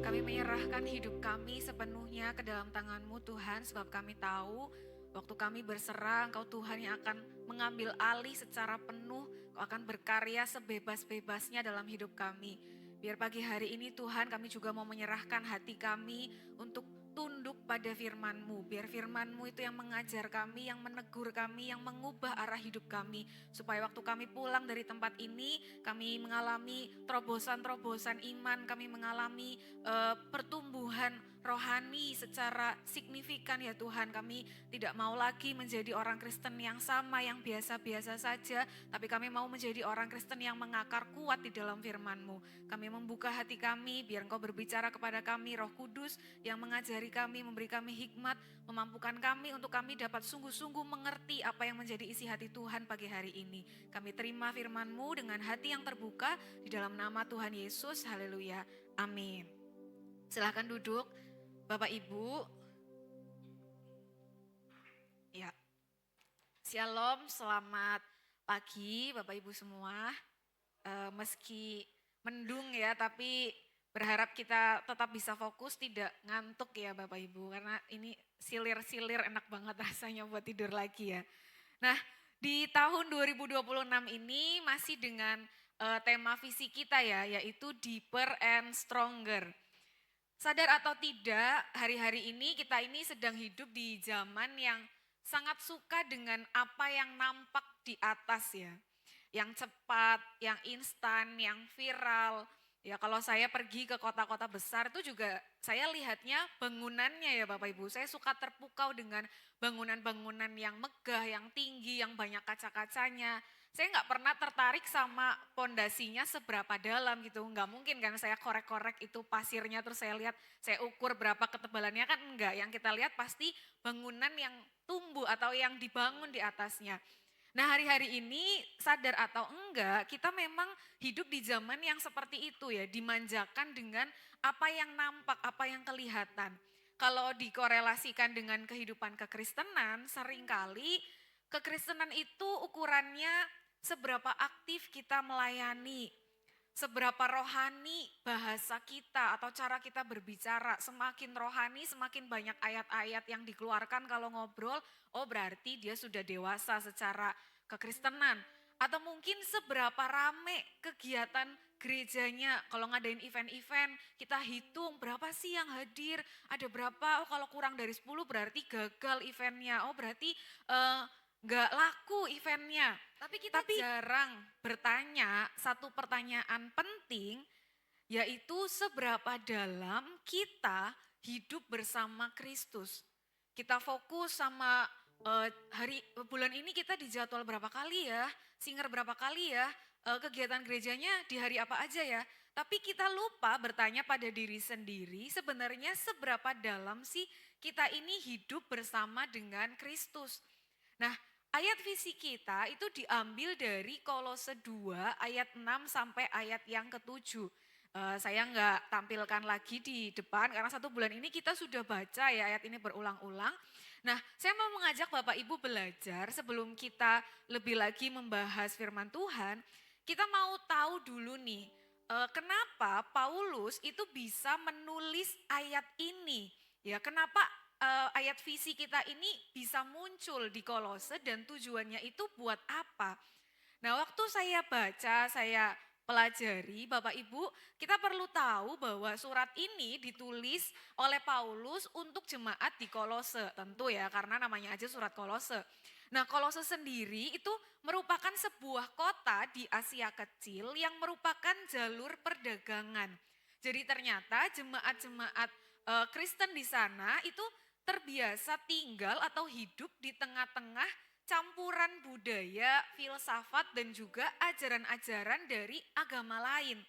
Kami menyerahkan hidup kami sepenuhnya ke dalam tangan-Mu Tuhan, sebab kami tahu waktu kami berserah, Engkau Tuhan yang akan mengambil alih secara penuh, Engkau akan berkarya sebebas-bebasnya dalam hidup kami. Biar pagi hari ini Tuhan kami juga mau menyerahkan hati kami untuk tunduk pada firman-Mu. Biar firman-Mu itu yang mengajar kami, yang menegur kami, yang mengubah arah hidup kami. Supaya waktu kami pulang dari tempat ini, kami mengalami terobosan-terobosan iman, kami mengalami pertumbuhan rohani secara signifikan ya Tuhan. Kami tidak mau lagi menjadi orang Kristen yang sama, yang biasa-biasa saja, tapi kami mau menjadi orang Kristen yang mengakar kuat di dalam firman-Mu. Kami membuka hati kami, biar Engkau berbicara kepada kami, Roh Kudus yang mengajari kami, memberi kami hikmat, memampukan kami untuk kami dapat sungguh-sungguh mengerti apa yang menjadi isi hati Tuhan pagi hari ini. Kami terima firman-Mu dengan hati yang terbuka di dalam nama Tuhan Yesus, haleluya, amin. Silahkan duduk, Bapak Ibu. Ya, Shalom, selamat pagi Bapak Ibu semua. Meski mendung ya, tapi berharap kita tetap bisa fokus, tidak ngantuk ya Bapak Ibu. Karena ini silir-silir enak banget rasanya buat tidur lagi ya. Nah, di tahun 2026 ini masih dengan tema visi kita ya, yaitu Deeper and Stronger. Sadar atau tidak, hari-hari ini kita ini sedang hidup di zaman yang sangat suka dengan apa yang nampak di atas ya. Yang cepat, yang instan, yang viral. Ya kalau saya pergi ke kota-kota besar itu juga saya lihatnya bangunannya ya Bapak Ibu. Saya suka terpukau dengan bangunan-bangunan yang megah, yang tinggi, yang banyak kaca-kacanya. Saya nggak pernah tertarik sama pondasinya seberapa dalam gitu. Nggak mungkin kan saya korek-korek itu pasirnya terus saya lihat, saya ukur berapa ketebalannya kan enggak. Yang kita lihat pasti bangunan yang tumbuh atau yang dibangun di atasnya. Nah hari-hari ini sadar atau enggak kita memang hidup di zaman yang seperti itu ya. Dimanjakan dengan apa yang nampak, apa yang kelihatan. Kalau dikorelasikan dengan kehidupan kekristenan seringkali kekristenan itu ukurannya seberapa aktif kita melayani, seberapa rohani bahasa kita atau cara kita berbicara. Semakin rohani, semakin banyak ayat-ayat yang dikeluarkan kalau ngobrol, oh berarti dia sudah dewasa secara kekristenan. Atau mungkin seberapa rame kegiatan gerejanya, kalau ngadain event-event, kita hitung berapa sih yang hadir, ada berapa, oh kalau kurang dari 10 berarti gagal eventnya, oh berarti nggak laku eventnya. Tapi kita Tapi jarang bertanya satu pertanyaan penting, yaitu seberapa dalam kita hidup bersama Kristus. Kita fokus sama bulan ini kita dijadwal berapa kali ya, singer berapa kali ya, kegiatan gerejanya di hari apa aja ya. Tapi kita lupa bertanya pada diri sendiri sebenarnya seberapa dalam sih kita ini hidup bersama dengan Kristus. Nah, ayat visi kita itu diambil dari Kolose 2 ayat 6 sampai ayat yang ke-7. Saya nggak tampilkan lagi di depan karena satu bulan ini kita sudah baca ya ayat ini berulang-ulang. Nah, saya mau mengajak Bapak Ibu belajar sebelum kita lebih lagi membahas firman Tuhan, kita mau tahu dulu nih, kenapa Paulus itu bisa menulis ayat ini? Ya, kenapa ayat visi kita ini bisa muncul di Kolose dan tujuannya itu buat apa? Nah, waktu saya baca, saya pelajari, Bapak Ibu, kita perlu tahu bahwa surat ini ditulis oleh Paulus untuk jemaat di Kolose, tentu ya, karena namanya aja surat Kolose. Nah, Kolose sendiri itu merupakan sebuah kota di Asia Kecil yang merupakan jalur perdagangan. Jadi ternyata jemaat-jemaat Kristen di sana itu terbiasa tinggal atau hidup di tengah-tengah campuran budaya, filsafat dan juga ajaran-ajaran dari agama lain.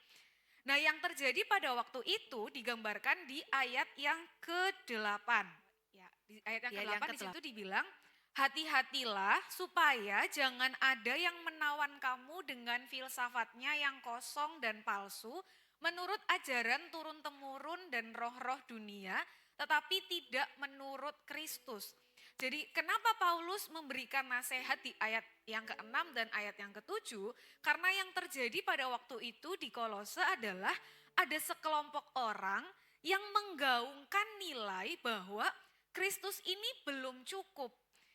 Nah, yang terjadi pada waktu itu digambarkan di ayat yang ke-8. Ya, di ayat yang ya ke-8 yang di situ ke-8. dibilang, "Hati-hatilah supaya jangan ada yang menawan kamu dengan filsafatnya yang kosong dan palsu, menurut ajaran turun-temurun dan roh-roh dunia, tetapi tidak menurut Kristus." Jadi kenapa Paulus memberikan nasihat di ayat yang ke-6 dan ayat yang ke-7? Karena yang terjadi pada waktu itu di Kolose adalah ada sekelompok orang yang menggaungkan nilai bahwa Kristus ini belum cukup.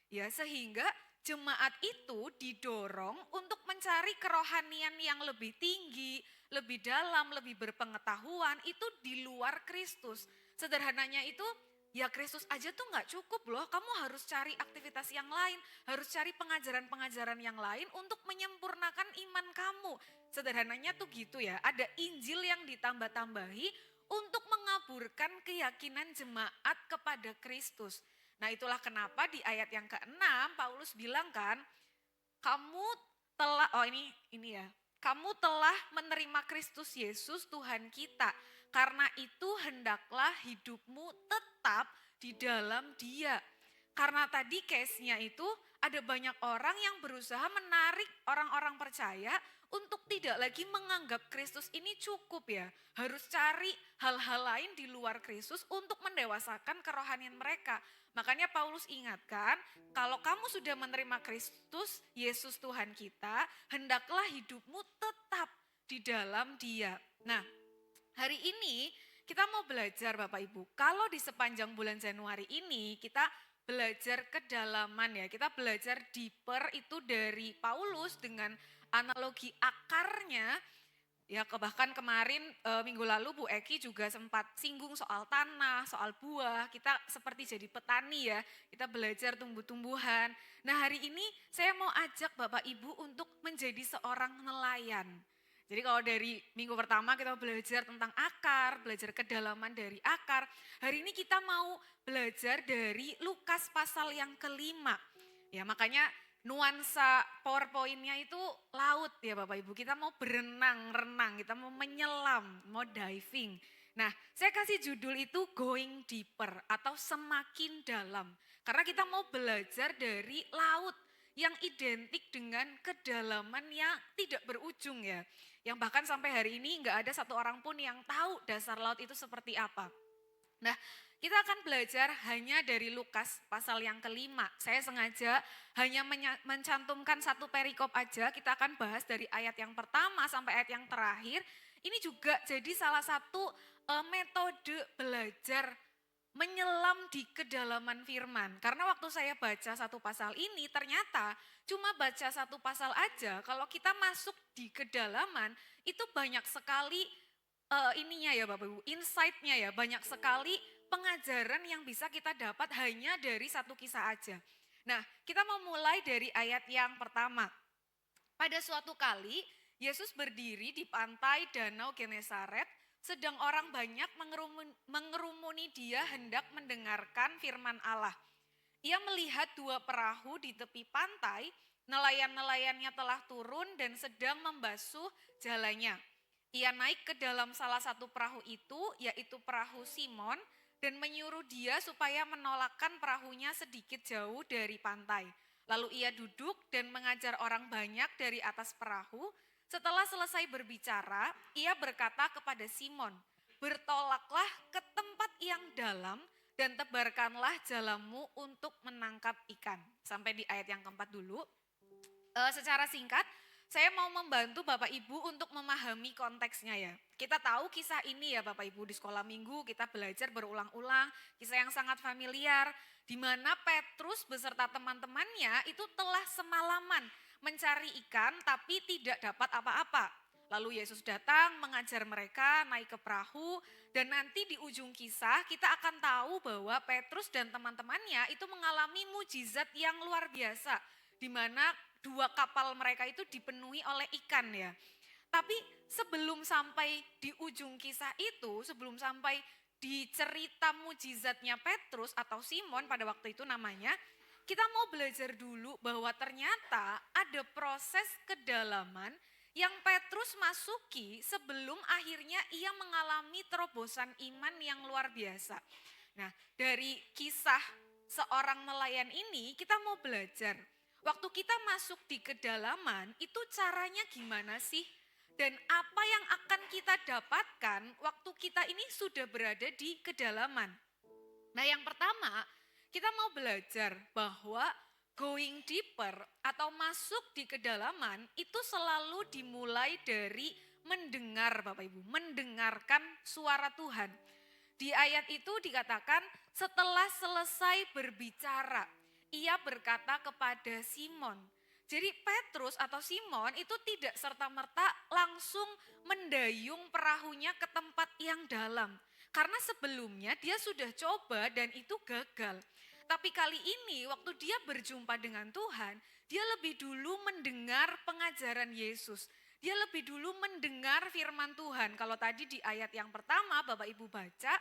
Ya, sehingga jemaat itu didorong untuk mencari kerohanian yang lebih tinggi, lebih dalam, lebih berpengetahuan, itu di luar Kristus. Sederhananya itu, ya Kristus aja tuh gak cukup loh, kamu harus cari aktivitas yang lain, harus cari pengajaran-pengajaran yang lain untuk menyempurnakan iman kamu. Sederhananya tuh gitu ya, ada Injil yang ditambah-tambahi untuk mengaburkan keyakinan jemaat kepada Kristus. Nah itulah kenapa di ayat yang ke-6 Paulus bilang kan, kamu telah, kamu telah menerima Kristus Yesus Tuhan kita. Karena itu hendaklah hidupmu tetap di dalam Dia. Karena tadi case-nya itu ada banyak orang yang berusaha menarik orang-orang percaya untuk tidak lagi menganggap Kristus ini cukup ya. Harus cari hal-hal lain di luar Kristus untuk mendewasakan kerohanian mereka. Makanya Paulus ingatkan, kalau kamu sudah menerima Kristus, Yesus Tuhan kita, hendaklah hidupmu tetap di dalam Dia. Nah, hari ini kita mau belajar Bapak Ibu, kalau di sepanjang bulan Januari ini kita belajar kedalaman ya, kita belajar deeper itu dari Paulus dengan analogi akarnya. Ya bahkan kemarin minggu lalu Bu Eki juga sempat singgung soal tanah, soal buah, kita seperti jadi petani ya, kita belajar tumbuh-tumbuhan. Nah hari ini saya mau ajak Bapak Ibu untuk menjadi seorang nelayan. Jadi kalau dari minggu pertama kita belajar tentang akar, belajar kedalaman dari akar. Hari ini kita mau belajar dari Lukas pasal yang ke-5. Ya makanya nuansa PowerPoint-nya itu laut ya Bapak Ibu. Kita mau berenang-renang, kita mau menyelam, mau diving. Nah saya kasih judul itu Going Deeper atau semakin dalam. Karena kita mau belajar dari laut yang identik dengan kedalaman yang tidak berujung ya. Yang bahkan sampai hari ini nggak ada satu orang pun yang tahu dasar laut itu seperti apa. Nah kita akan belajar hanya dari Lukas pasal yang ke-5. Saya sengaja hanya mencantumkan satu perikop aja, kita akan bahas dari ayat yang pertama sampai ayat yang terakhir. Ini juga jadi salah satu metode belajar menyelam di kedalaman firman. Karena waktu saya baca satu pasal ini ternyata cuma baca satu pasal aja, kalau kita masuk di kedalaman itu banyak sekali ininya ya Bapak Ibu, insight-nya ya, banyak sekali pengajaran yang bisa kita dapat hanya dari satu kisah aja. Nah kita mau mulai dari ayat yang pertama. Pada suatu kali Yesus berdiri di pantai Danau Genesaret, sedang orang banyak mengerumuni dia hendak mendengarkan firman Allah. Ia melihat dua perahu di tepi pantai, nelayan-nelayannya telah turun dan sedang membasuh jalannya. Ia naik ke dalam salah satu perahu itu, yaitu perahu Simon, dan menyuruh dia supaya menolakkan perahunya sedikit jauh dari pantai. Lalu ia duduk dan mengajar orang banyak dari atas perahu. Setelah selesai berbicara, ia berkata kepada Simon, bertolaklah ke tempat yang dalam dan tebarkanlah jalanmu untuk menangkap ikan. Sampai di ayat yang keempat dulu. Secara singkat, saya mau membantu Bapak Ibu untuk memahami konteksnya ya. Kita tahu kisah ini ya Bapak Ibu, di sekolah minggu kita belajar berulang-ulang, kisah yang sangat familiar, di mana Petrus beserta teman-temannya itu telah semalaman mencari ikan tapi tidak dapat apa-apa. Lalu Yesus datang mengajar mereka naik ke perahu dan nanti di ujung kisah kita akan tahu bahwa Petrus dan teman-temannya itu mengalami mujizat yang luar biasa, di mana dua kapal mereka itu dipenuhi oleh ikan ya. Tapi sebelum sampai di ujung kisah itu, sebelum sampai di cerita mujizatnya Petrus atau Simon pada waktu itu namanya, kita mau belajar dulu bahwa ternyata ada proses kedalaman yang Petrus masuki sebelum akhirnya ia mengalami terobosan iman yang luar biasa. Nah, dari kisah seorang nelayan ini kita mau belajar. Waktu kita masuk di kedalaman, itu caranya gimana sih? Dan apa yang akan kita dapatkan waktu kita ini sudah berada di kedalaman? Nah yang pertama, kita mau belajar bahwa going deeper atau masuk di kedalaman itu selalu dimulai dari mendengar Bapak Ibu, mendengarkan suara Tuhan. Di ayat itu dikatakan setelah selesai berbicara, ia berkata kepada Simon. Jadi Petrus atau Simon itu tidak serta-merta langsung mendayung perahunya ke tempat yang dalam. Karena sebelumnya dia sudah coba dan itu gagal. Tapi kali ini waktu dia berjumpa dengan Tuhan, dia lebih dulu mendengar pengajaran Yesus. Dia lebih dulu mendengar firman Tuhan. Kalau tadi di ayat yang pertama Bapak Ibu baca,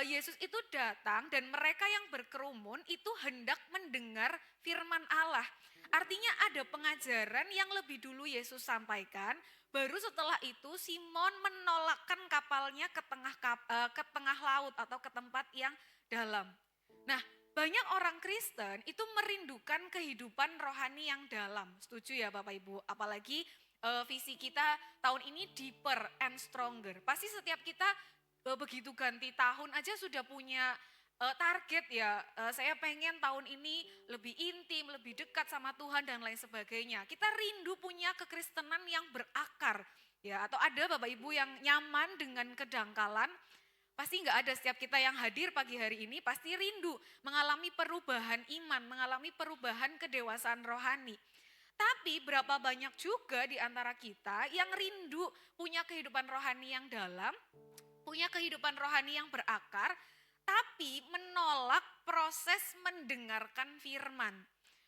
Yesus itu datang dan mereka yang berkerumun itu hendak mendengar firman Allah. Artinya ada pengajaran yang lebih dulu Yesus sampaikan, baru setelah itu Simon menolakkan kapalnya ke tengah laut atau ke tempat yang dalam. Nah, banyak orang Kristen itu merindukan kehidupan rohani yang dalam. Setuju ya Bapak Ibu? Apalagi visi kita tahun ini deeper and stronger. Pasti setiap kita begitu ganti tahun aja sudah punya target ya. Saya pengen tahun ini lebih intim, lebih dekat sama Tuhan dan lain sebagainya. Kita rindu punya kekristenan yang berakar ya. Atau ada Bapak Ibu yang nyaman dengan kedangkalan. Pasti nggak ada, setiap kita yang hadir pagi hari ini pasti rindu mengalami perubahan iman, mengalami perubahan kedewasaan rohani. Tapi berapa banyak juga di antara kita yang rindu punya kehidupan rohani yang dalam, punya kehidupan rohani yang berakar, tapi menolak proses mendengarkan firman.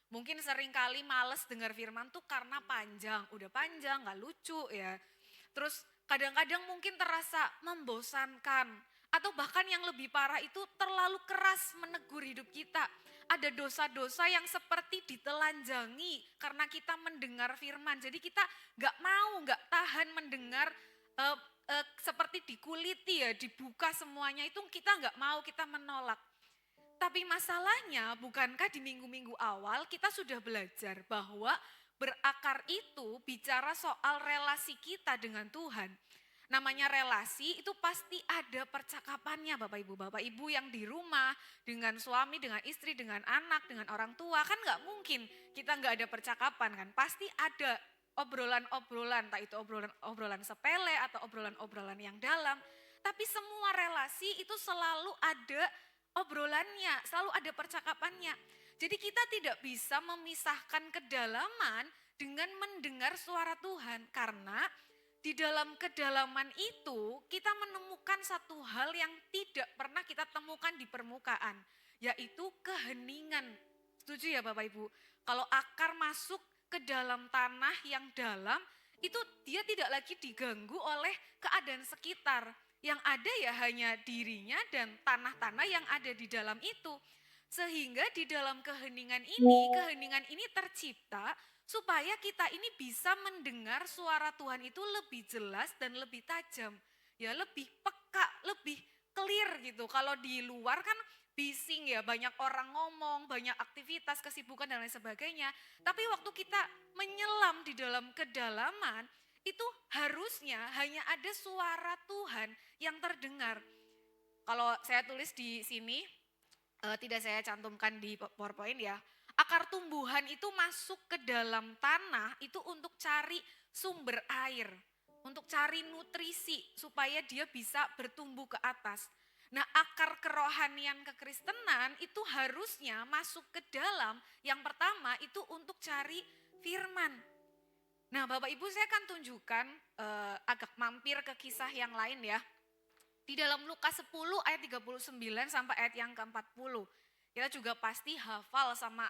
Mungkin seringkali males dengar firman tuh karena panjang, udah panjang gak lucu ya. Terus kadang-kadang mungkin terasa membosankan. Atau bahkan yang lebih parah itu terlalu keras menegur hidup kita. Ada dosa-dosa yang seperti ditelanjangi karena kita mendengar firman. Jadi kita gak mau, gak tahan mendengar seperti dikuliti ya, dibuka semuanya itu kita gak mau, kita menolak. Tapi masalahnya bukankah di minggu-minggu awal kita sudah belajar bahwa berakar itu bicara soal relasi kita dengan Tuhan. Namanya relasi itu pasti ada percakapannya Bapak Ibu yang di rumah dengan suami, dengan istri, dengan anak, dengan orang tua. Kan gak mungkin kita gak ada percakapan kan, pasti ada obrolan-obrolan, entah itu obrolan sepele atau obrolan-obrolan yang dalam. Tapi semua relasi itu selalu ada obrolannya, selalu ada percakapannya. Jadi kita tidak bisa memisahkan kedalaman dengan mendengar suara Tuhan. Karena di dalam kedalaman itu kita menemukan satu hal yang tidak pernah kita temukan di permukaan. Yaitu keheningan. Setuju ya Bapak Ibu? Kalau akar masuk ke dalam tanah yang dalam, itu dia tidak lagi diganggu oleh keadaan sekitar. Yang ada ya hanya dirinya dan tanah-tanah yang ada di dalam itu. Sehingga di dalam keheningan ini tercipta supaya kita ini bisa mendengar suara Tuhan itu lebih jelas dan lebih tajam. Ya lebih peka, lebih clear gitu. Kalau di luar kan bising ya, banyak orang ngomong, banyak aktivitas, kesibukan dan lain sebagainya. Tapi waktu kita menyelam di dalam kedalaman, itu harusnya hanya ada suara Tuhan yang terdengar. Kalau saya tulis di sini, tidak saya cantumkan di PowerPoint ya. Akar tumbuhan itu masuk ke dalam tanah itu untuk cari sumber air, untuk cari nutrisi supaya dia bisa bertumbuh ke atas. Nah, akar kerohanian kekristenan itu harusnya masuk ke dalam, yang pertama itu untuk cari firman. Nah, Bapak Ibu saya akan tunjukkan agak mampir ke kisah yang lain ya. Di dalam Lukas 10 ayat 39 sampai ayat yang ke-40. Kita juga pasti hafal sama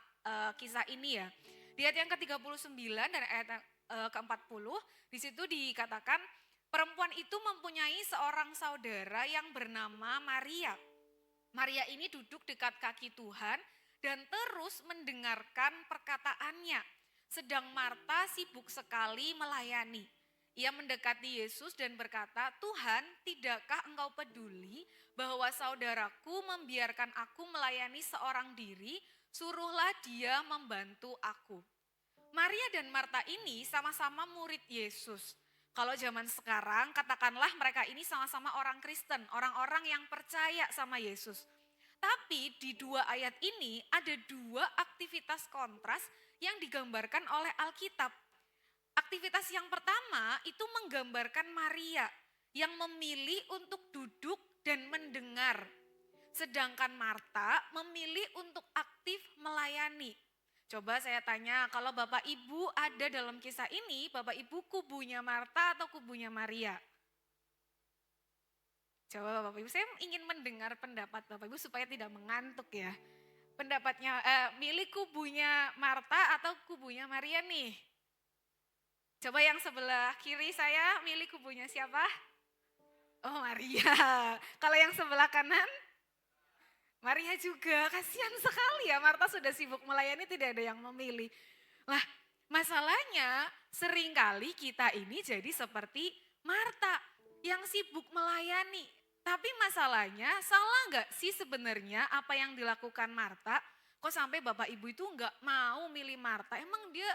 kisah ini ya. Di ayat yang ke-39 dan ayat yang ke-40, di situ dikatakan perempuan itu mempunyai seorang saudara yang bernama Maria. Maria ini duduk dekat kaki Tuhan dan terus mendengarkan perkataannya. Sedang Marta sibuk sekali melayani. Ia mendekati Yesus dan berkata, "Tuhan, tidakkah engkau peduli bahwa saudaraku membiarkan aku melayani seorang diri? Suruhlah dia membantu aku." Maria dan Marta ini sama-sama murid Yesus. Kalau zaman sekarang katakanlah mereka ini sama-sama orang Kristen, orang-orang yang percaya sama Yesus. Tapi di dua ayat ini ada dua aktivitas kontras yang digambarkan oleh Alkitab. Aktivitas yang pertama itu menggambarkan Maria yang memilih untuk duduk dan mendengar. Sedangkan Marta memilih untuk aktif melayani. Coba saya tanya, kalau Bapak Ibu ada dalam kisah ini, Bapak Ibu kubunya Marta atau kubunya Maria? Coba Bapak Ibu, saya ingin mendengar pendapat Bapak Ibu supaya tidak mengantuk ya. Pendapatnya, milih kubunya Marta atau kubunya Maria nih? Coba yang sebelah kiri saya milih kubunya siapa? Oh Maria. Kalau yang sebelah kanan? Maria juga, kasihan sekali ya Marta sudah sibuk melayani tidak ada yang memilih. Lah masalahnya seringkali kita ini jadi seperti Marta yang sibuk melayani. Tapi masalahnya salah nggak sih sebenarnya apa yang dilakukan Marta? Kok sampai Bapak Ibu itu nggak mau milih Marta? Emang dia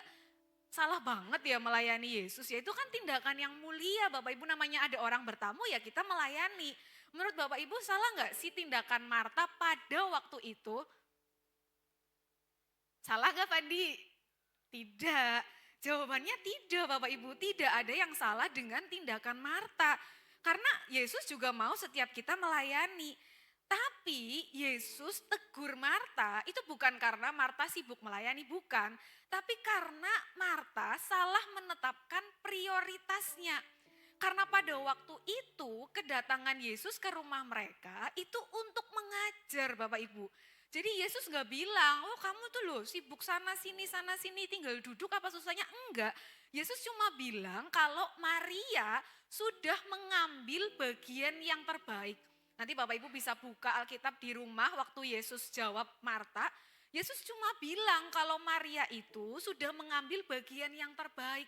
salah banget ya melayani Yesus, ya itu kan tindakan yang mulia. Bapak Ibu namanya ada orang bertamu ya kita melayani. Menurut Bapak Ibu salah nggak sih tindakan Marta pada waktu itu? Salah nggak Pandi? Tidak. Jawabannya tidak Bapak Ibu, tidak ada yang salah dengan tindakan Marta. Karena Yesus juga mau setiap kita melayani. Tapi Yesus tegur Marta itu bukan karena Marta sibuk melayani, bukan. Tapi karena Marta salah menetapkan prioritasnya. Karena pada waktu itu kedatangan Yesus ke rumah mereka itu untuk mengajar Bapak Ibu. Jadi Yesus gak bilang, oh kamu tuh loh sibuk sana sini tinggal duduk apa susahnya. Enggak, Yesus cuma bilang kalau Maria sudah mengambil bagian yang terbaik. Nanti Bapak Ibu bisa buka Alkitab di rumah waktu Yesus jawab Marta. Yesus cuma bilang kalau Maria itu sudah mengambil bagian yang terbaik.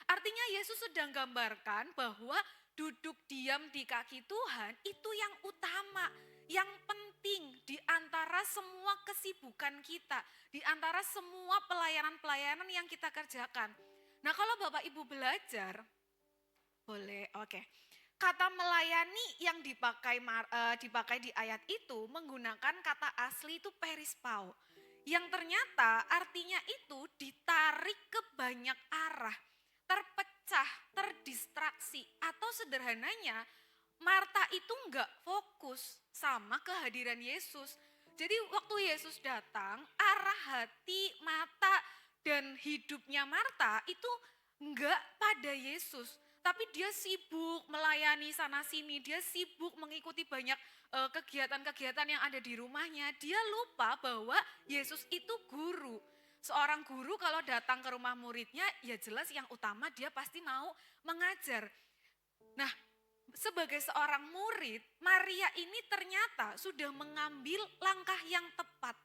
Artinya Yesus sedang gambarkan bahwa duduk diam di kaki Tuhan itu yang utama, yang penting di antara semua kesibukan kita, di antara semua pelayanan-pelayanan yang kita kerjakan. Nah kalau Bapak Ibu belajar, boleh, oke. Kata melayani yang dipakai di ayat itu menggunakan kata asli itu perispao. Yang ternyata artinya itu ditarik ke banyak arah, terpecah, terdistraksi. Atau sederhananya Marta itu enggak fokus sama kehadiran Yesus. Jadi waktu Yesus datang, arah hati, mata, dan hidupnya Marta itu enggak pada Yesus. Tapi dia sibuk melayani sana sini, dia sibuk mengikuti banyak kegiatan-kegiatan yang ada di rumahnya. Dia lupa bahwa Yesus itu guru. Seorang guru kalau datang ke rumah muridnya, ya jelas yang utama dia pasti mau mengajar. Nah, sebagai seorang murid, Maria ini ternyata sudah mengambil langkah yang tepat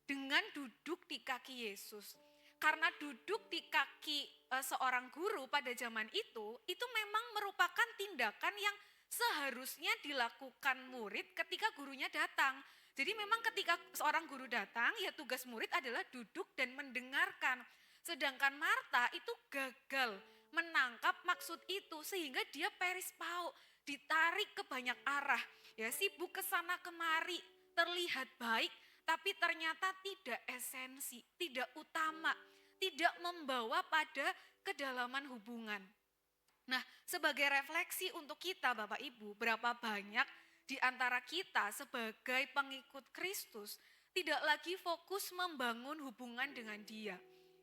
dengan duduk di kaki Yesus. Karena duduk di kaki seorang guru pada zaman itu memang merupakan tindakan yang seharusnya dilakukan murid ketika gurunya datang. Jadi memang ketika seorang guru datang, ya tugas murid adalah duduk dan mendengarkan. Sedangkan Marta itu gagal menangkap maksud itu sehingga dia perispao, ditarik ke banyak arah. Ya sibuk ke sana kemari, terlihat baik, tapi ternyata tidak esensi, tidak utama, tidak membawa pada kedalaman hubungan. Nah, sebagai refleksi untuk kita Bapak Ibu, berapa banyak di antara kita sebagai pengikut Kristus tidak lagi fokus membangun hubungan dengan Dia.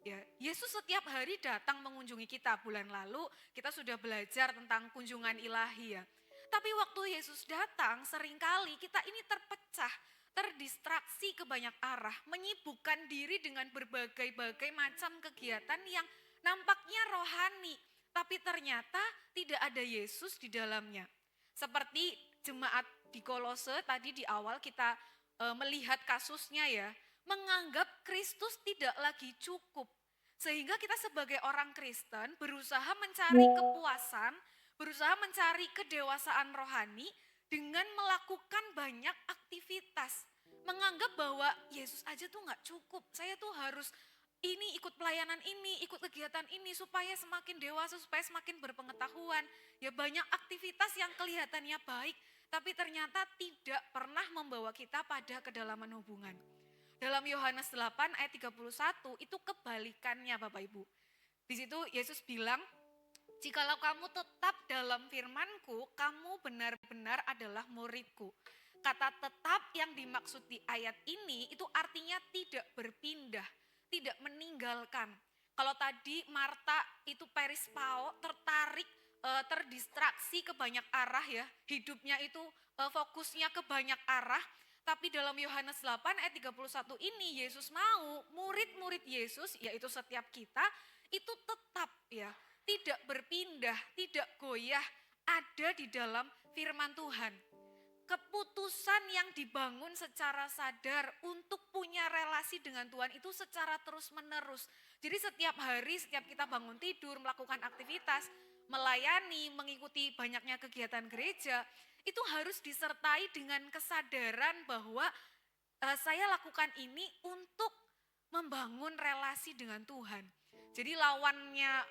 Ya, Yesus setiap hari datang mengunjungi kita. Bulan lalu kita sudah belajar tentang kunjungan ilahi ya. Tapi waktu Yesus datang seringkali kita ini terpecah, terdistraksi ke banyak arah, menyibukkan diri dengan berbagai-bagai macam kegiatan yang nampaknya rohani, tapi ternyata tidak ada Yesus di dalamnya. Seperti jemaat di Kolose tadi di awal kita melihat kasusnya ya, menganggap Kristus tidak lagi cukup. Sehingga kita sebagai orang Kristen berusaha mencari kepuasan, berusaha mencari kedewasaan rohani dengan melakukan banyak aktivitas. Menganggap bahwa Yesus aja tuh gak cukup, saya tuh harus ini ikut pelayanan ini, ikut kegiatan ini supaya semakin dewasa, supaya semakin berpengetahuan. Ya banyak aktivitas yang kelihatannya baik, tapi ternyata tidak pernah membawa kita pada kedalaman hubungan. Dalam Yohanes 8 ayat 31 itu kebalikannya Bapak Ibu. Di situ Yesus bilang, Jikalau kamu tetap dalam firman-Ku, kamu benar-benar adalah murid-Ku. Kata tetap yang dimaksud di ayat ini itu artinya tidak berpindah, tidak meninggalkan. Kalau tadi Marta itu perispao, tertarik, terdistraksi ke banyak arah ya. Hidupnya itu fokusnya ke banyak arah. Tapi dalam Yohanes 8 ayat 31 ini Yesus mau murid-murid Yesus, yaitu setiap kita, itu tetap ya, tidak berpindah, tidak goyah, ada di dalam firman Tuhan. Keputusan yang dibangun secara sadar untuk punya relasi dengan Tuhan itu secara terus menerus. Jadi setiap hari, setiap kita bangun tidur, melakukan aktivitas, melayani, mengikuti banyaknya kegiatan gereja, itu harus disertai dengan kesadaran bahwa saya lakukan ini untuk membangun relasi dengan Tuhan. Jadi lawannya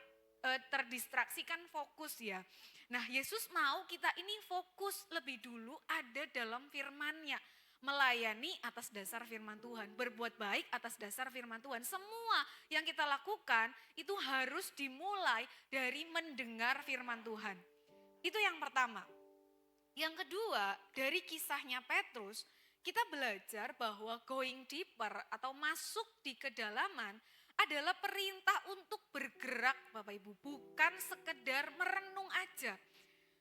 terdistraksi kan fokus ya. Nah, Yesus mau kita ini fokus lebih dulu ada dalam firman-Nya. Melayani atas dasar firman Tuhan, berbuat baik atas dasar firman Tuhan. Semua yang kita lakukan itu harus dimulai dari mendengar firman Tuhan. Itu yang pertama. Yang kedua, dari kisahnya Petrus, kita belajar bahwa going deeper atau masuk di kedalaman adalah perintah untuk bergerak Bapak Ibu, bukan sekedar merenung aja.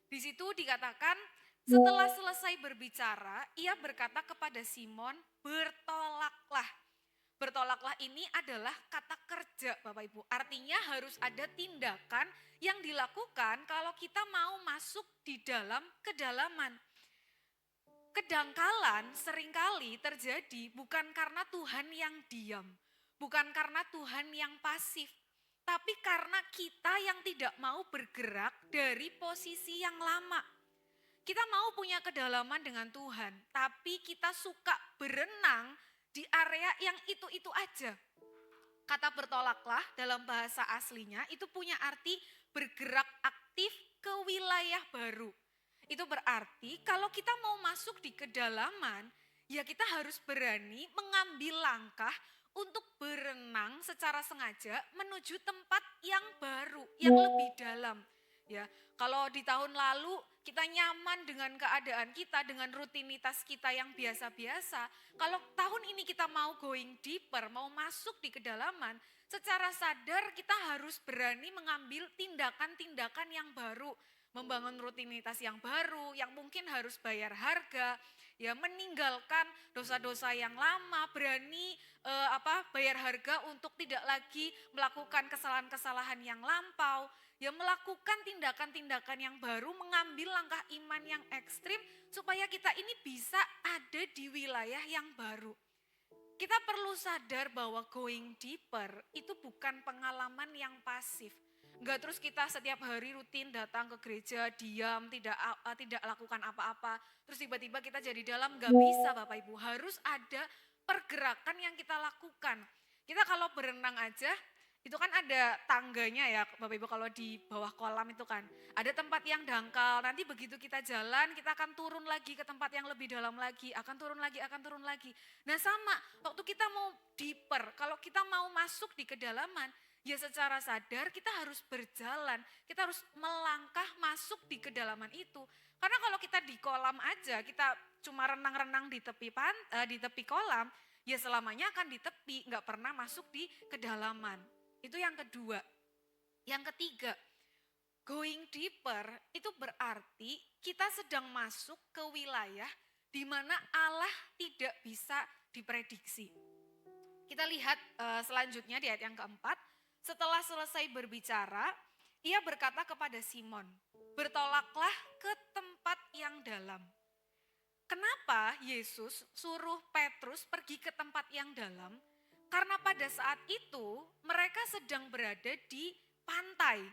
Di situ dikatakan setelah selesai berbicara, ia berkata kepada Simon, bertolaklah. Bertolaklah ini adalah kata kerja Bapak Ibu, artinya harus ada tindakan yang dilakukan kalau kita mau masuk di dalam kedalaman. Kedangkalan seringkali terjadi bukan karena Tuhan yang diam, bukan karena Tuhan yang pasif, tapi karena kita yang tidak mau bergerak dari posisi yang lama. Kita mau punya kedalaman dengan Tuhan, tapi kita suka berenang di area yang itu-itu aja. Kata bertolaklah dalam bahasa aslinya itu punya arti bergerak aktif ke wilayah baru. Itu berarti kalau kita mau masuk di kedalaman, ya kita harus berani mengambil langkah untuk berenang secara sengaja menuju tempat yang baru, yang lebih dalam. Ya, kalau di tahun lalu kita nyaman dengan keadaan kita, dengan rutinitas kita yang biasa-biasa. Kalau tahun ini kita mau going deeper, mau masuk di kedalaman, secara sadar kita harus berani mengambil tindakan-tindakan yang baru. Membangun rutinitas yang baru, yang mungkin harus bayar harga, ya meninggalkan dosa-dosa yang lama, berani bayar harga untuk tidak lagi melakukan kesalahan-kesalahan yang lampau, ya melakukan tindakan-tindakan yang baru, mengambil langkah iman yang ekstrim supaya kita ini bisa ada di wilayah yang baru. Kita perlu sadar bahwa going deeper itu bukan pengalaman yang pasif. Enggak terus kita setiap hari rutin datang ke gereja, diam, tidak lakukan apa-apa. Terus tiba-tiba kita jadi dalam, enggak bisa Bapak Ibu. Harus ada pergerakan yang kita lakukan. Kita kalau berenang aja, itu kan ada tangganya ya Bapak Ibu, kalau di bawah kolam itu kan. Ada tempat yang dangkal, nanti begitu kita jalan kita akan turun lagi ke tempat yang lebih dalam lagi, akan turun lagi. Nah sama, waktu kita mau deeper, kalau kita mau masuk di kedalaman, ya secara sadar kita harus berjalan, kita harus melangkah masuk di kedalaman itu. Karena kalau kita di kolam aja, kita cuma renang-renang di tepi kolam, ya selamanya akan di tepi, nggak pernah masuk di kedalaman. Itu yang kedua. Yang ketiga, going deeper itu berarti kita sedang masuk ke wilayah di mana Allah tidak bisa diprediksi. Kita lihat selanjutnya di ayat yang keempat. Setelah selesai berbicara, ia berkata kepada Simon, bertolaklah ke tempat yang dalam. Kenapa Yesus suruh Petrus pergi ke tempat yang dalam? Karena pada saat itu mereka sedang berada di pantai.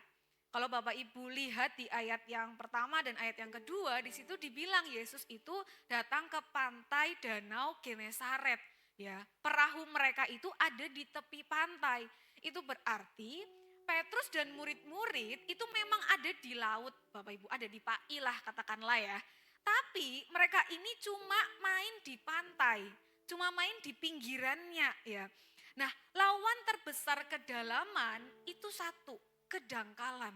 Kalau Bapak Ibu lihat di ayat yang pertama dan ayat yang kedua, di situ dibilang Yesus itu datang ke pantai Danau Genesaret. Ya, perahu mereka itu ada di tepi pantai. Itu berarti Petrus dan murid-murid itu memang ada di laut, Bapak Ibu, ada di pai lah katakanlah ya. Tapi mereka ini cuma main di pantai, cuma main di pinggirannya ya. Nah, lawan terbesar kedalaman itu satu, kedangkalan.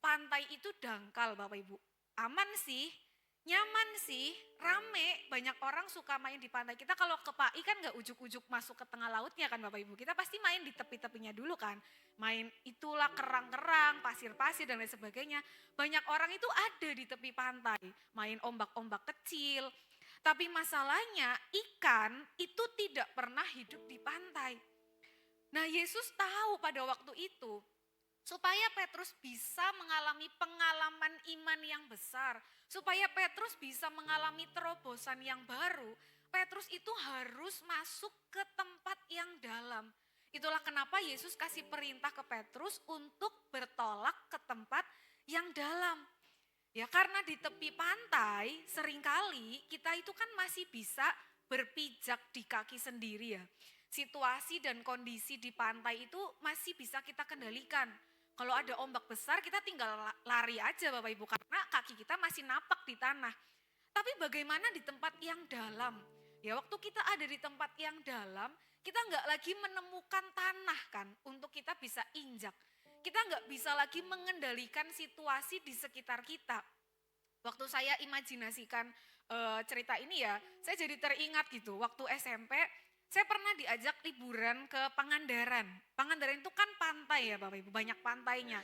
pantai itu dangkal Bapak Ibu. Aman sih, nyaman sih, rame, banyak orang suka main di pantai. Kita kalau ke PAI kan nggak ujuk-ujuk masuk ke tengah lautnya kan Bapak Ibu. Kita pasti main di tepi-tepinya dulu kan. Main itulah kerang-kerang, pasir-pasir dan lain sebagainya. Banyak orang itu ada di tepi pantai, main ombak-ombak kecil. Tapi masalahnya ikan itu tidak pernah hidup di pantai. Nah Yesus tahu pada waktu itu supaya Petrus bisa mengalami pengalaman iman yang besar, supaya Petrus bisa mengalami terobosan yang baru, Petrus itu harus masuk ke tempat yang dalam. Itulah kenapa Yesus kasih perintah ke Petrus untuk bertolak ke tempat yang dalam. Ya karena di tepi pantai seringkali kita itu kan masih bisa berpijak di kaki sendiri ya. Situasi dan kondisi di pantai itu masih bisa kita kendalikan. Kalau ada ombak besar kita tinggal lari aja Bapak Ibu karena kaki kita masih napak di tanah. Tapi bagaimana di tempat yang dalam? Ya waktu kita ada di tempat yang dalam kita nggak lagi menemukan tanah kan untuk kita bisa injak. Kita nggak bisa lagi mengendalikan situasi di sekitar kita. Waktu saya imajinasikan cerita ini ya, saya jadi teringat gitu. Waktu SMP, saya pernah diajak liburan ke Pangandaran. Pangandaran itu kan pantai ya Bapak Ibu, banyak pantainya.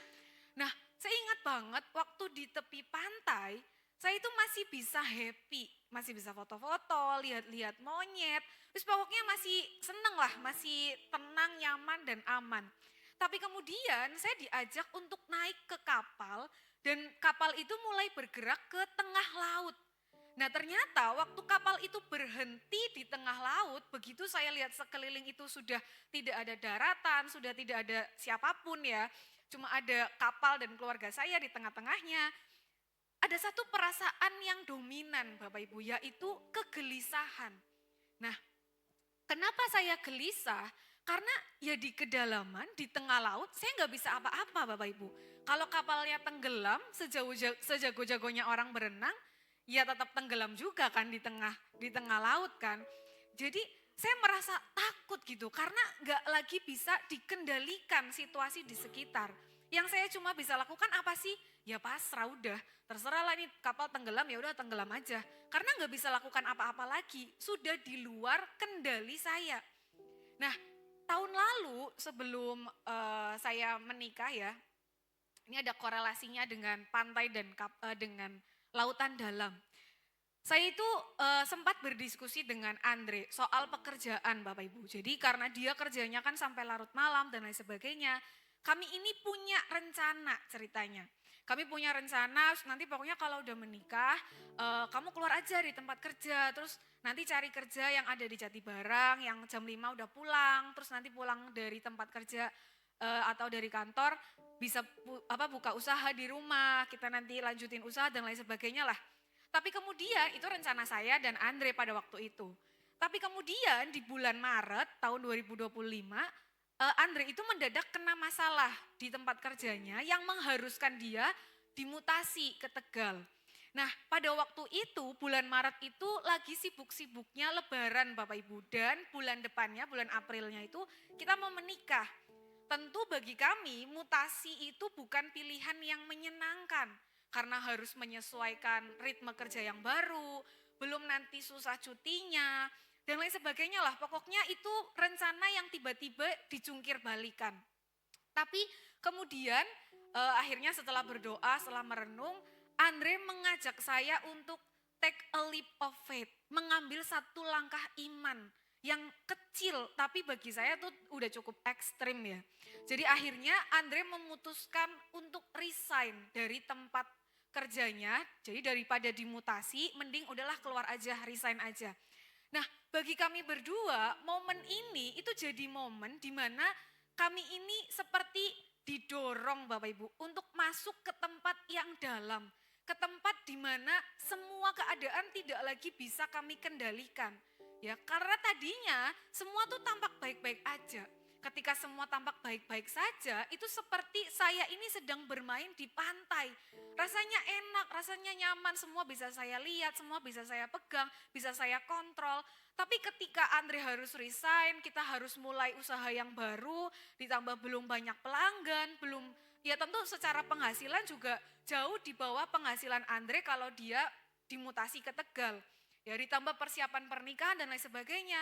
Nah, saya ingat banget waktu di tepi pantai, saya itu masih bisa happy, masih bisa foto-foto, lihat-lihat monyet. Terus pokoknya masih seneng lah, masih tenang, nyaman dan aman. Tapi kemudian saya diajak untuk naik ke kapal dan kapal itu mulai bergerak ke tengah laut. Nah ternyata waktu kapal itu berhenti di tengah laut, begitu saya lihat sekeliling itu sudah tidak ada daratan, sudah tidak ada siapapun ya. Cuma ada kapal dan keluarga saya di tengah-tengahnya. Ada satu perasaan yang dominan Bapak Ibu, yaitu kegelisahan. Nah kenapa saya gelisah? Karena ya di kedalaman, di tengah laut, saya nggak bisa apa-apa Bapak Ibu. Kalau kapalnya tenggelam, sejago-jagonya orang berenang, ya tetap tenggelam juga kan di tengah laut kan. Jadi saya merasa takut gitu, karena nggak lagi bisa dikendalikan situasi di sekitar. Yang saya cuma bisa lakukan apa sih? Ya pasrah udah, terserah lah ini kapal tenggelam ya udah tenggelam aja. Karena nggak bisa lakukan apa-apa lagi, sudah di luar kendali saya. Nah, tahun lalu sebelum saya menikah ya, ini ada korelasinya dengan pantai dan dengan lautan dalam. Saya itu sempat berdiskusi dengan Andre soal pekerjaan Bapak Ibu. Jadi karena dia kerjanya kan sampai larut malam dan lain sebagainya, kami ini punya rencana ceritanya. Kami punya rencana nanti pokoknya kalau udah menikah, kamu keluar aja di tempat kerja, terus nanti cari kerja yang ada di Jatibarang, yang jam 5 udah pulang, terus nanti pulang dari tempat kerja atau dari kantor bisa buka usaha di rumah, kita nanti lanjutin usaha dan lain sebagainya lah. Tapi kemudian itu rencana saya dan Andre pada waktu itu. Tapi kemudian di bulan Maret tahun 2025, Andre itu mendadak kena masalah di tempat kerjanya yang mengharuskan dia dimutasi ke Tegal. Nah pada waktu itu bulan Maret itu lagi sibuk-sibuknya lebaran Bapak Ibu. Dan bulan depannya, bulan Aprilnya itu kita mau menikah. Tentu bagi kami mutasi itu bukan pilihan yang menyenangkan. Karena harus menyesuaikan ritme kerja yang baru, belum nanti susah cutinya, dan lain sebagainya lah. Pokoknya itu rencana yang tiba-tiba dicungkir balikan. Tapi kemudian akhirnya setelah berdoa, setelah merenung, Andre mengajak saya untuk take a leap of faith, mengambil satu langkah iman yang kecil tapi bagi saya tuh udah cukup ekstrim ya. Jadi akhirnya Andre memutuskan untuk resign dari tempat kerjanya. Jadi daripada dimutasi mending udahlah keluar aja, resign aja. Nah bagi kami berdua momen ini itu jadi momen di mana kami ini seperti didorong Bapak Ibu untuk masuk ke tempat yang dalam. Ke tempat di mana semua keadaan tidak lagi bisa kami kendalikan. Ya, karena tadinya semua tuh tampak baik-baik aja. Ketika semua tampak baik-baik saja, itu seperti saya ini sedang bermain di pantai. Rasanya enak, rasanya nyaman, semua bisa saya lihat, semua bisa saya pegang, bisa saya kontrol. Tapi ketika Andre harus resign, kita harus mulai usaha yang baru, ditambah belum banyak pelanggan, belum Ya tentu secara penghasilan juga jauh di bawah penghasilan Andre kalau dia dimutasi ke Tegal. Ya ditambah persiapan pernikahan dan lain sebagainya.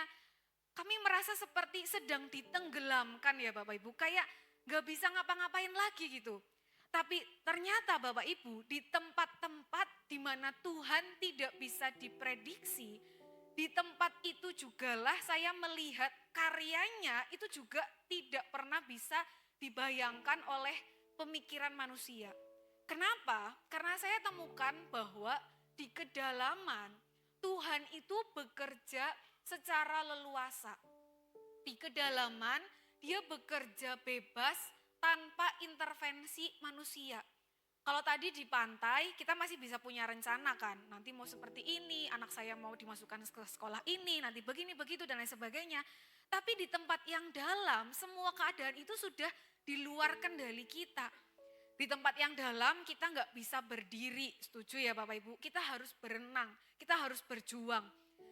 Kami merasa seperti sedang ditenggelamkan ya Bapak Ibu. Kayak gak bisa ngapa-ngapain lagi gitu. Tapi ternyata Bapak Ibu di tempat-tempat di mana Tuhan tidak bisa diprediksi, di tempat itu jugalah saya melihat karyanya itu juga tidak pernah bisa dibayangkan oleh pemikiran manusia. Kenapa? Karena saya temukan bahwa di kedalaman Tuhan itu bekerja secara leluasa. Di kedalaman dia bekerja bebas tanpa intervensi manusia. Kalau tadi di pantai kita masih bisa punya rencana kan, nanti mau seperti ini, anak saya mau dimasukkan ke sekolah ini, nanti begini begitu dan lain sebagainya. Tapi di tempat yang dalam semua keadaan itu sudah di luar kendali kita. Di tempat yang dalam kita nggak bisa berdiri, setuju ya Bapak Ibu? Kita harus berenang, kita harus berjuang.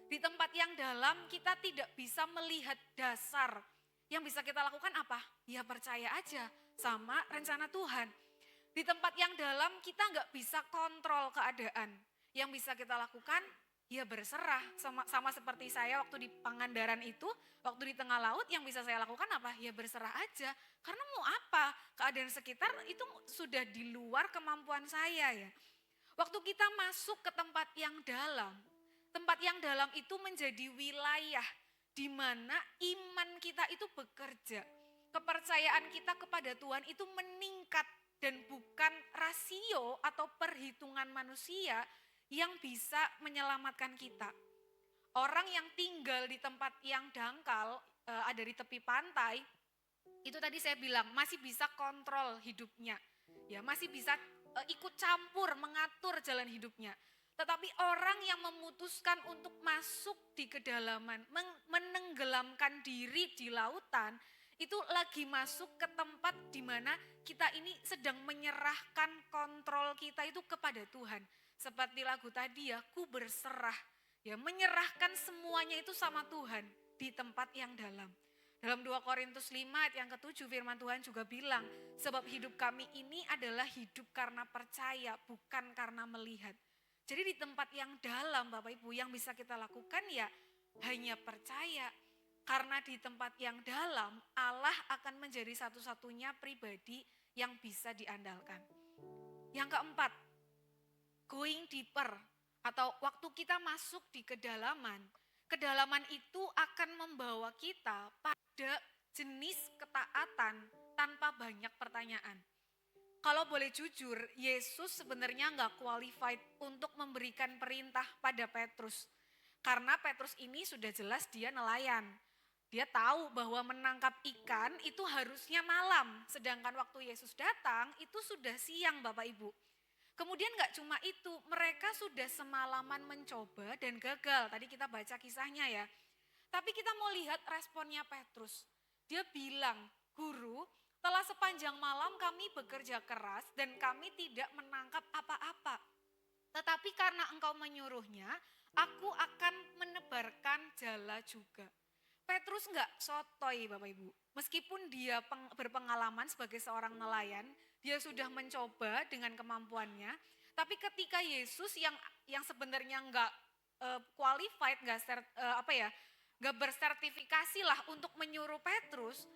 Di tempat yang dalam kita tidak bisa melihat dasar. Yang bisa kita lakukan apa? Ya percaya aja sama rencana Tuhan. Di tempat yang dalam kita nggak bisa kontrol keadaan. Yang bisa kita lakukan ya berserah. Sama seperti saya waktu di Pangandaran itu, waktu di tengah laut yang bisa saya lakukan apa? Ya berserah aja. Karena mau apa? Keadaan sekitar itu sudah di luar kemampuan saya ya. Waktu kita masuk ke tempat yang dalam itu menjadi wilayah di mana iman kita itu bekerja. Kepercayaan kita kepada Tuhan itu meningkat. Dan bukan rasio atau perhitungan manusia yang bisa menyelamatkan kita. Orang yang tinggal di tempat yang dangkal, ada di tepi pantai, itu tadi saya bilang masih bisa kontrol hidupnya. Ya, masih bisa ikut campur, mengatur jalan hidupnya. Tetapi orang yang memutuskan untuk masuk di kedalaman, menenggelamkan diri di lautan, itu lagi masuk ke tempat di mana kita ini sedang menyerahkan kontrol kita itu kepada Tuhan. Seperti lagu tadi ya, ku berserah. Ya, menyerahkan semuanya itu sama Tuhan di tempat yang dalam. Dalam 2 Korintus 5 ayat yang ke-7 firman Tuhan juga bilang, sebab hidup kami ini adalah hidup karena percaya, bukan karena melihat. Jadi di tempat yang dalam Bapak Ibu yang bisa kita lakukan ya hanya percaya. Karena di tempat yang dalam Allah akan menjadi satu-satunya pribadi yang bisa diandalkan. Yang keempat, going deeper atau waktu kita masuk di kedalaman itu akan membawa kita pada jenis ketaatan tanpa banyak pertanyaan. Kalau boleh jujur, Yesus sebenarnya nggak qualified untuk memberikan perintah pada Petrus. Karena Petrus ini sudah jelas dia nelayan. Dia tahu bahwa menangkap ikan itu harusnya malam, sedangkan waktu Yesus datang itu sudah siang Bapak Ibu. Kemudian gak cuma itu, mereka sudah semalaman mencoba dan gagal. Tadi kita baca kisahnya ya. Tapi kita mau lihat responnya Petrus. Dia bilang, guru, telah sepanjang malam kami bekerja keras dan kami tidak menangkap apa-apa. Tetapi karena engkau menyuruhnya, aku akan menebarkan jala juga. Petrus enggak sotoy Bapak Ibu. Meskipun dia berpengalaman sebagai seorang nelayan, dia sudah mencoba dengan kemampuannya. Tapi ketika Yesus yang sebenarnya enggak qualified, enggak bersertifikasi lah untuk menyuruh Petrus.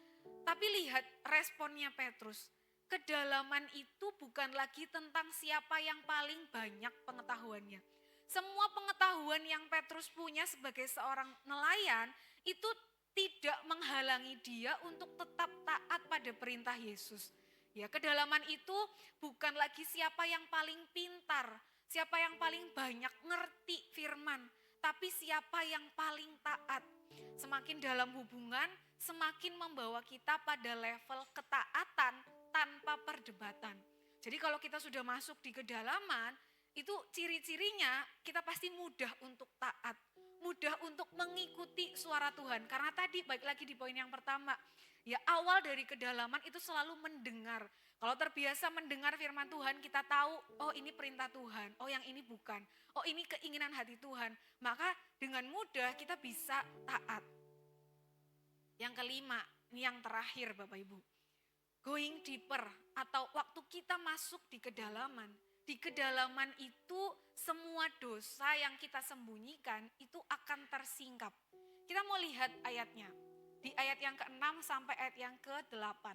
Tapi lihat responnya Petrus. Kedalaman itu bukan lagi tentang siapa yang paling banyak pengetahuannya. Semua pengetahuan yang Petrus punya sebagai seorang nelayan itu tidak menghalangi dia untuk tetap taat pada perintah Yesus. Ya, kedalaman itu bukan lagi siapa yang paling pintar, siapa yang paling banyak ngerti firman, tapi siapa yang paling taat. Semakin dalam hubungan, semakin membawa kita pada level ketaatan tanpa perdebatan. Jadi kalau kita sudah masuk di kedalaman, itu ciri-cirinya kita pasti mudah untuk taat, mudah untuk mengikuti suara Tuhan. Karena tadi baik lagi di poin yang pertama, ya awal dari kedalaman itu selalu mendengar. Kalau terbiasa mendengar firman Tuhan, kita tahu, oh ini perintah Tuhan, oh yang ini bukan, oh ini keinginan hati Tuhan. Maka dengan mudah kita bisa taat. Yang kelima, ini yang terakhir Bapak Ibu. going deeper atau waktu kita masuk di kedalaman. Di kedalaman itu semua dosa yang kita sembunyikan itu akan tersingkap. Kita mau lihat ayatnya. Di ayat yang ke-6 sampai ayat yang ke-8.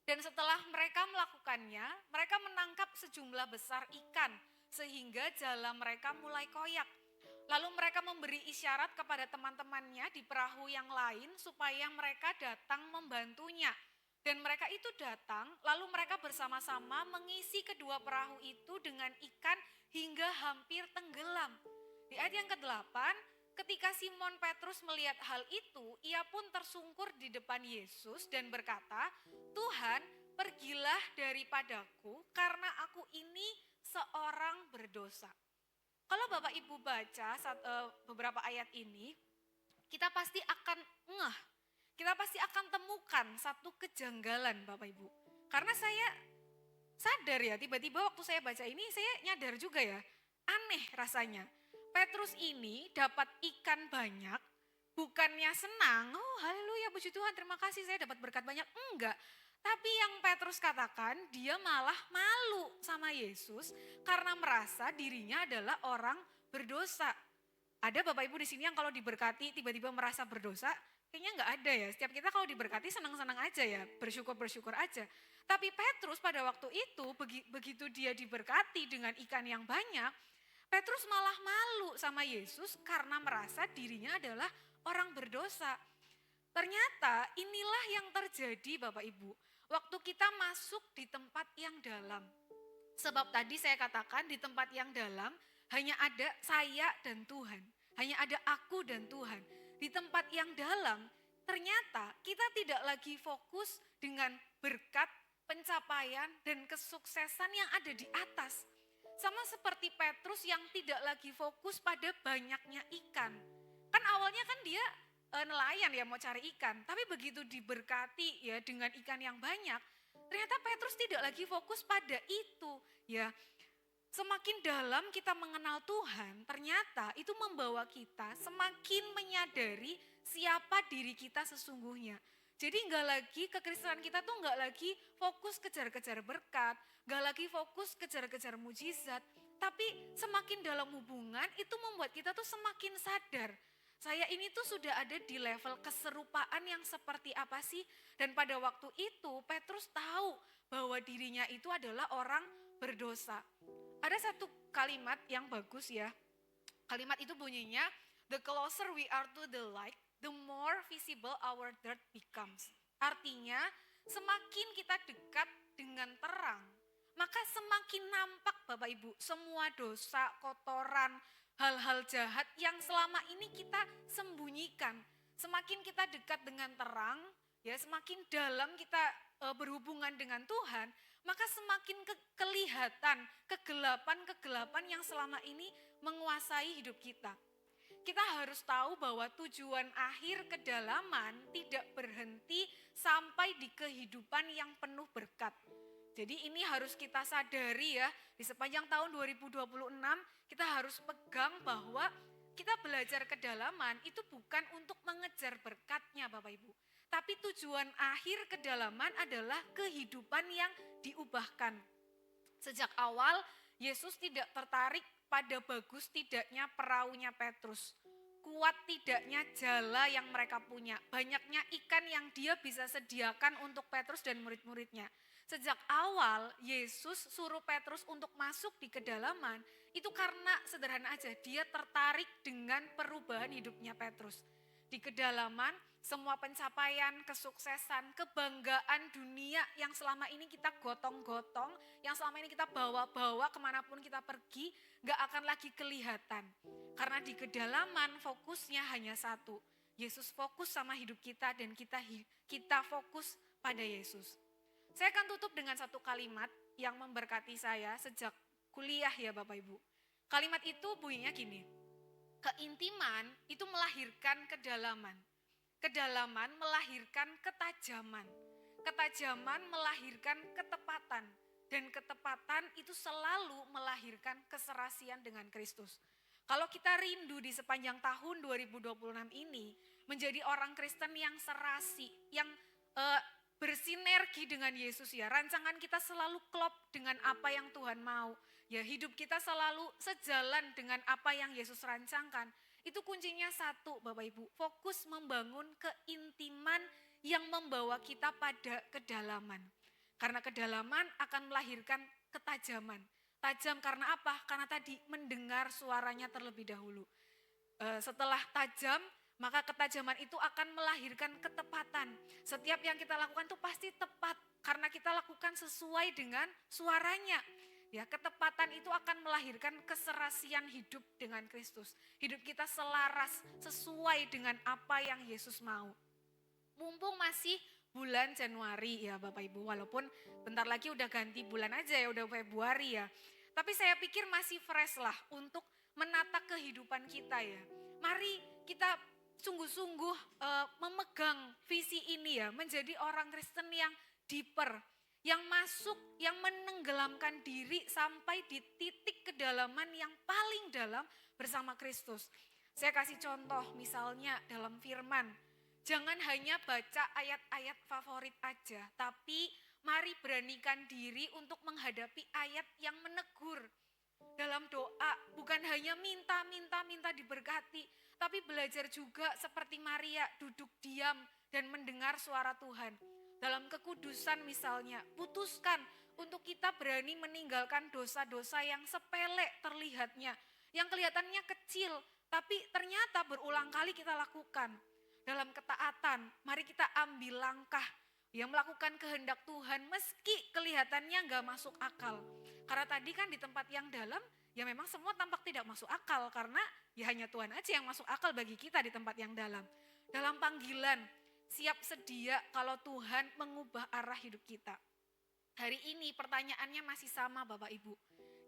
Dan setelah mereka melakukannya, mereka menangkap sejumlah besar ikan sehingga jala mereka mulai koyak. Lalu mereka memberi isyarat kepada teman-temannya di perahu yang lain supaya mereka datang membantunya. Dan mereka itu datang, lalu mereka bersama-sama mengisi kedua perahu itu dengan ikan hingga hampir tenggelam. Di ayat yang ke-8, ketika Simon Petrus melihat hal itu, ia pun tersungkur di depan Yesus dan berkata, "Tuhan, pergilah daripadaku karena aku ini seorang berdosa." Kalau Bapak Ibu baca beberapa ayat ini, kita pasti akan ngeh, kita pasti akan temukan satu kejanggalan Bapak Ibu. Karena saya sadar ya, tiba-tiba waktu saya baca ini saya nyadar juga ya, aneh rasanya. Petrus ini dapat ikan banyak, bukannya senang, oh haleluya puji Tuhan terima kasih saya dapat berkat banyak, enggak. Tapi yang Petrus katakan, dia malah malu sama Yesus karena merasa dirinya adalah orang berdosa. Ada Bapak Ibu di sini yang kalau diberkati tiba-tiba merasa berdosa? Kayaknya enggak ada ya. Setiap kita kalau diberkati senang-senang aja ya, bersyukur-bersyukur aja. Tapi Petrus pada waktu itu begitu dia diberkati dengan ikan yang banyak, Petrus malah malu sama Yesus karena merasa dirinya adalah orang berdosa. Ternyata inilah yang terjadi Bapak Ibu. Waktu kita masuk di tempat yang dalam. Sebab tadi saya katakan di tempat yang dalam hanya ada saya dan Tuhan. Hanya ada aku dan Tuhan. Di tempat yang dalam ternyata kita tidak lagi fokus dengan berkat, pencapaian dan kesuksesan yang ada di atas. Sama seperti Petrus yang tidak lagi fokus pada banyaknya ikan. Kan awalnya kan dia nelayan ya mau cari ikan, tapi begitu diberkati ya dengan ikan yang banyak, ternyata Petrus tidak lagi fokus pada itu ya. Semakin dalam kita mengenal Tuhan, ternyata itu membawa kita semakin menyadari siapa diri kita sesungguhnya. Jadi enggak lagi kekristenan kita tuh enggak lagi fokus kejar-kejar berkat, enggak lagi fokus kejar-kejar mujizat, tapi semakin dalam hubungan itu membuat kita tuh semakin sadar. Saya ini tuh sudah ada di level keserupaan yang seperti apa sih? Dan pada waktu itu Petrus tahu bahwa dirinya itu adalah orang berdosa. Ada satu kalimat yang bagus ya. Kalimat itu bunyinya, "The closer we are to the light, the more visible our dirt becomes." Artinya, semakin kita dekat dengan terang, maka semakin nampak Bapak Ibu semua dosa, kotoran, hal-hal jahat yang selama ini kita sembunyikan. Semakin kita dekat dengan terang, ya semakin dalam kita berhubungan dengan Tuhan, maka semakin kelihatan kegelapan-kegelapan yang selama ini menguasai hidup kita. Kita harus tahu bahwa tujuan akhir kedalaman tidak berhenti sampai di kehidupan yang penuh berkat. Jadi ini harus kita sadari ya, di sepanjang tahun 2026 kita harus pegang bahwa kita belajar kedalaman itu bukan untuk mengejar berkatnya Bapak Ibu. Tapi tujuan akhir kedalaman adalah kehidupan yang diubahkan. Sejak awal Yesus tidak tertarik pada bagus tidaknya perahunya Petrus. Kuat tidaknya jala yang mereka punya. Banyaknya ikan yang dia bisa sediakan untuk Petrus dan murid-muridnya. Sejak awal Yesus suruh Petrus untuk masuk di kedalaman, itu karena sederhana aja, dia tertarik dengan perubahan hidupnya Petrus. Di kedalaman semua pencapaian, kesuksesan, kebanggaan dunia yang selama ini kita gotong-gotong, yang selama ini kita bawa-bawa kemanapun kita pergi, gak akan lagi kelihatan. Karena di kedalaman fokusnya hanya satu, Yesus fokus sama hidup kita dan kita fokus pada Yesus. Saya akan tutup dengan satu kalimat yang memberkati saya sejak kuliah ya Bapak Ibu. Kalimat itu bunyinya gini, keintiman itu melahirkan kedalaman. Kedalaman melahirkan ketajaman. Ketajaman melahirkan ketepatan. Dan ketepatan itu selalu melahirkan keserasian dengan Kristus. Kalau kita rindu di sepanjang tahun 2026 ini menjadi orang Kristen yang serasi, yang bersinergi dengan Yesus ya. Rancangan kita selalu klop dengan apa yang Tuhan mau. Ya, hidup kita selalu sejalan dengan apa yang Yesus rancangkan. Itu kuncinya satu, Bapak Ibu. Fokus membangun keintiman yang membawa kita pada kedalaman. Karena kedalaman akan melahirkan ketajaman. Tajam karena apa? Karena tadi mendengar suaranya terlebih dahulu. Setelah tajam, maka ketajaman itu akan melahirkan ketepatan. Setiap yang kita lakukan itu pasti tepat karena kita lakukan sesuai dengan suaranya. Ya, ketepatan itu akan melahirkan keserasian hidup dengan Kristus. Hidup kita selaras sesuai dengan apa yang Yesus mau. Mumpung masih bulan Januari ya Bapak Ibu, walaupun bentar lagi udah ganti bulan aja ya, udah Februari ya. Tapi saya pikir masih fresh lah untuk menata kehidupan kita ya. Mari kita sungguh-sungguh memegang visi ini ya, menjadi orang Kristen yang deeper, yang masuk, yang menenggelamkan diri sampai di titik kedalaman yang paling dalam bersama Kristus. Saya kasih contoh misalnya dalam firman, jangan hanya baca ayat-ayat favorit aja, tapi mari beranikan diri untuk menghadapi ayat yang menegur. Dalam doa bukan hanya minta diberkati, tapi belajar juga seperti Maria duduk diam dan mendengar suara Tuhan. Dalam kekudusan misalnya, putuskan untuk kita berani meninggalkan dosa-dosa yang sepele terlihatnya, yang kelihatannya kecil, tapi ternyata berulang kali kita lakukan. Dalam ketaatan, mari kita ambil langkah yang melakukan kehendak Tuhan meski kelihatannya gak masuk akal. Karena tadi kan di tempat yang dalam, ya memang semua tampak tidak masuk akal karena ya hanya Tuhan aja yang masuk akal bagi kita di tempat yang dalam. Dalam panggilan, siap sedia kalau Tuhan mengubah arah hidup kita. Hari ini pertanyaannya masih sama Bapak Ibu.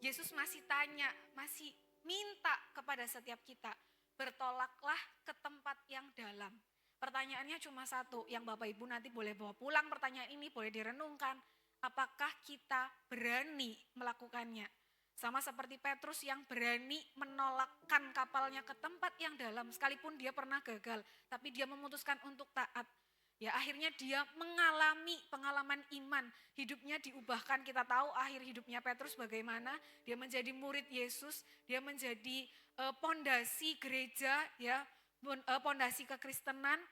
Yesus masih tanya, masih minta kepada setiap kita, bertolaklah ke tempat yang dalam. Pertanyaannya cuma satu, yang Bapak Ibu nanti boleh bawa pulang pertanyaan ini, boleh direnungkan. Apakah kita berani melakukannya? Sama seperti Petrus yang berani menolakkan kapalnya ke tempat yang dalam, sekalipun dia pernah gagal, tapi dia memutuskan untuk taat. Ya akhirnya dia mengalami pengalaman iman, hidupnya diubahkan. Kita tahu akhir hidupnya Petrus bagaimana, dia menjadi murid Yesus, dia menjadi pondasi gereja, ya, pondasi kekristenan.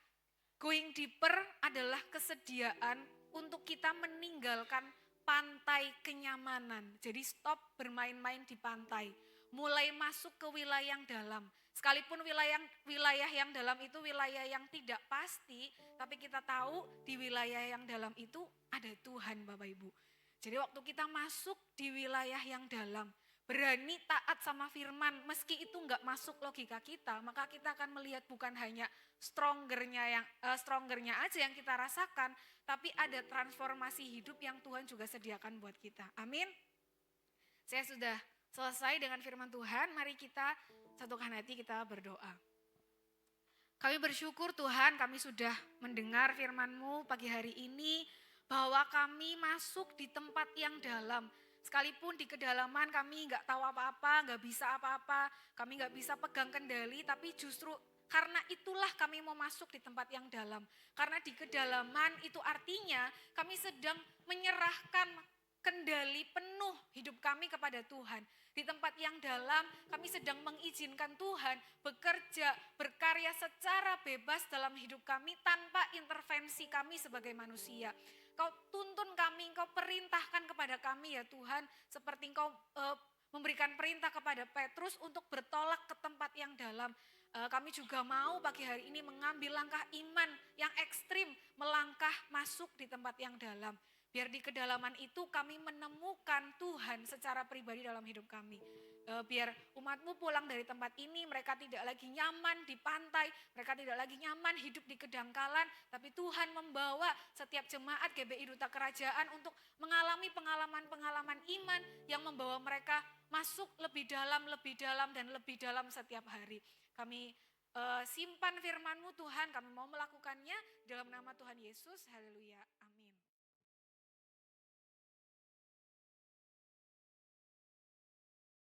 Going deeper adalah kesediaan untuk kita meninggalkan pantai kenyamanan. Jadi stop bermain-main di pantai, mulai masuk ke wilayah yang dalam. Sekalipun wilayah yang dalam itu wilayah yang tidak pasti, tapi kita tahu di wilayah yang dalam itu ada Tuhan Bapak Ibu. Jadi waktu kita masuk di wilayah yang dalam, berani taat sama firman, meski itu enggak masuk logika kita, maka kita akan melihat bukan hanya strongernya aja yang kita rasakan, tapi ada transformasi hidup yang Tuhan juga sediakan buat kita. Amin. Saya sudah selesai dengan firman Tuhan, mari kita satukan hati, kita berdoa. Kami bersyukur Tuhan, kami sudah mendengar firman-Mu pagi hari ini, bahwa kami masuk di tempat yang dalam. Sekalipun di kedalaman kami gak tahu apa-apa, gak bisa apa-apa, kami gak bisa pegang kendali, tapi justru karena itulah kami mau masuk di tempat yang dalam. Karena di kedalaman itu artinya kami sedang menyerahkan kendali penuh hidup kami kepada Tuhan. Di tempat yang dalam kami sedang mengizinkan Tuhan bekerja, berkarya secara bebas dalam hidup kami tanpa intervensi kami sebagai manusia. Kau tuntun kami, Engkau perintahkan kepada kami ya Tuhan, seperti Engkau memberikan perintah kepada Petrus untuk bertolak ke tempat yang dalam. Kami juga mau pagi hari ini mengambil langkah iman yang ekstrim, melangkah masuk di tempat yang dalam. Biar di kedalaman itu kami menemukan Tuhan secara pribadi dalam hidup kami. Biar umat-Mu pulang dari tempat ini, mereka tidak lagi nyaman di pantai, mereka tidak lagi nyaman hidup di kedangkalan, tapi Tuhan membawa setiap jemaat GBI Duta Kerajaan untuk mengalami pengalaman-pengalaman iman yang membawa mereka masuk lebih dalam dan lebih dalam setiap hari. Kami simpan firman-Mu Tuhan, kami mau melakukannya dalam nama Tuhan Yesus, haleluya.